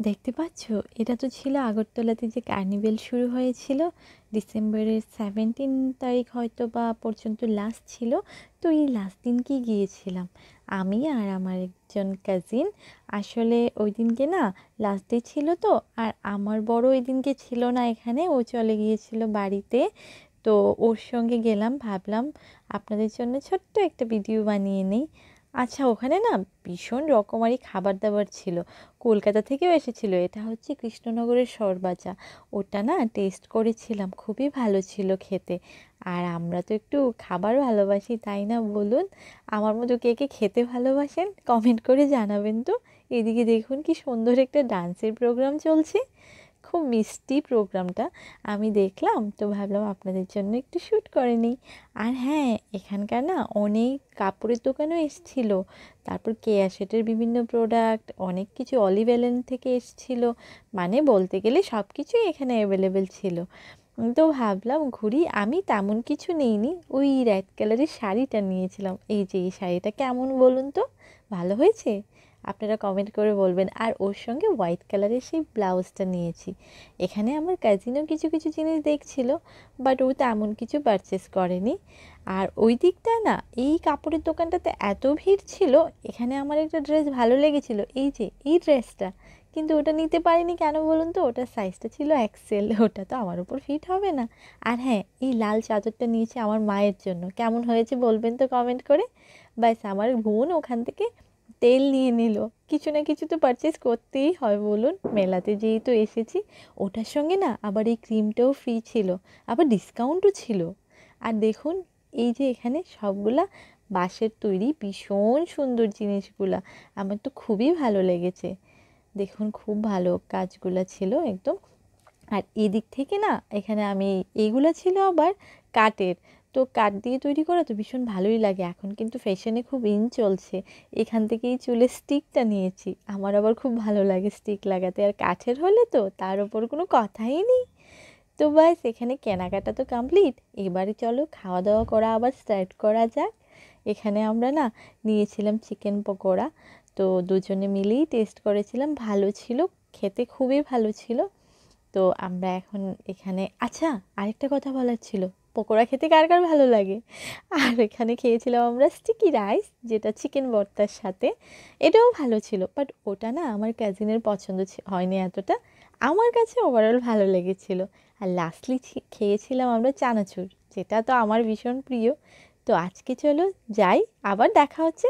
দেখতে পাচ্ছ, এটা তো ছিল আগরতলাতে যে কার্নিভেল শুরু হয়েছিল ডিসেম্বরের 17 তারিখ হয়তো বা পর্যন্ত লাস্ট ছিল। তো এই লাস্ট দিনকে গিয়েছিলাম আমি আর আমার একজন কাজিন। আসলে ওই দিনকে না লাস্ট ডে ছিল তো, আর আমার বড় ওই দিনকে ছিল না এখানে, ও চলে গিয়েছিল বাড়িতে। তো ওর সঙ্গে গেলাম, ভাবলাম আপনাদের জন্য ছোট্ট একটা ভিডিও বানিয়ে নেই। আচ্ছা, ওখানে না ভীষণ রকমারি খাবার দাবার ছিল, কলকাতা থেকেও এসেছিল। এটা হচ্ছে কৃষ্ণনগরের সরভাজা। ওটা না টেস্ট করেছিলাম, খুবই ভালো ছিল খেতে। আর আমরা তো একটু খাবার ভালোবাসি, তাই না বলুন? আমার মতো কে কে খেতে ভালোবাসেন কমেন্ট করে জানাবেন তো। এদিকে দেখুন কি সুন্দর একটা ডান্সের প্রোগ্রাম চলছে, খুব মিষ্টি প্রোগ্রামটা। আমি দেখলাম তো ভাবলাম আপনাদের জন্য একটু শ্যুট করে নিই। আর হ্যাঁ, এখানকার না অনেক কাপড়ের দোকানও এসছিল, তারপর কেয়া শেটের বিভিন্ন প্রোডাক্ট, অনেক কিছু অলিভ এলেন থেকে এসছিল। মানে বলতে গেলে সব কিছুই এখানে অ্যাভেলেবেল ছিল। তো ভাবলাম ঘুরি। আমি তেমন কিছু নেইনি, ওই রেড কালারের শাড়িটা নিয়েছিলাম। এই যে এই শাড়িটা কেমন বলুন তো, ভালো হয়েছে? আপনারা কমেন্ট করে বলবেন। আর ওর সঙ্গে হোয়াইট কালারের সেই ব্লাউজটা নিয়েছি। এখানে আমার কাজিনও কিছু কিছু জিনিস দেখছিল, বাট ও তেমন কিছু পারচেস করেনি। আর ওই দিকটায় না এই কাপড়ের দোকানটাতে এত ভিড় ছিল, এখানে আমার একটা ড্রেস ভালো লেগেছিল, এই যে এই ড্রেসটা, কিন্তু ওটা নিতে পারিনি। কেন বলুন তো? ওটার সাইজটা ছিল এক্সেল, ওটা তো আমার উপর ফিট হবে না। আর হ্যাঁ, এই লাল চাদরটা নিয়েছি আমার মায়ের জন্য, কেমন হয়েছে বলবেন তো কমেন্ট করে। ব্যাস, আমার বোন ওখান থেকে তেল নিয়ে নিল। কিছু না কিছু তো পারচেস করতেই হয় বলুন, মেলাতে যেহেতু এসেছি। ওটার সঙ্গে না আবার এই ক্রিমটাও ফ্রি ছিল, আবার ডিসকাউন্টও ছিল। আর দেখুন, এই যে এখানে সবগুলা বাঁশের তৈরি ভীষণ সুন্দর জিনিসগুলা, আমার তো খুবই ভালো লেগেছে। দেখুন খুব ভালো কাজগুলা ছিল একদম। আর এদিক থেকে না এখানে আমি, এইগুলা ছিল আবার কাঠের। তো কাঠ দিয়ে তৈরি করা তো ভীষণ ভালোই লাগে, এখন কিন্তু ফ্যাশনে খুব ইন চলছে। এখান থেকেই চুলের স্টিকটা নিয়েছি, আমার আবার খুব ভালো লাগে স্টিক লাগাতে, আর কাঠের হলে তো তার ওপর কোনো কথাই নেই। তো ব্যাস, এখানে কেনাকাটা তো কমপ্লিট, এবারে চলো খাওয়া দাওয়া করা আবার স্টার্ট করা যাক। এখানে আমরা না নিয়েছিলাম চিকেন পকোড়া, তো দুজনে মিলেই টেস্ট করেছিলাম, ভালো ছিল, খেতে খুবই ভালো ছিল। তো আমরা এখন এখানে, আচ্ছা আরেকটা কথা বলার ছিল, পকোড়া খেতে কার কার ভালো লাগে? আর এখানে খেয়েছিলাম আমরা স্টিকি রাইস, যেটা চিকেন ভর্তার সাথে। এটাও ভালো ছিল, বাট ওটা না আমার কাজিনের পছন্দ হয়নি এতটা। আমার কাছে ওভারঅল ভালো লেগেছিল। আর লাস্টলি খেয়েছিলাম আমরা চানাচুর, যেটা তো আমার ভীষণ প্রিয়। তো আজকে চলো যাই, আবার দেখা হচ্ছে।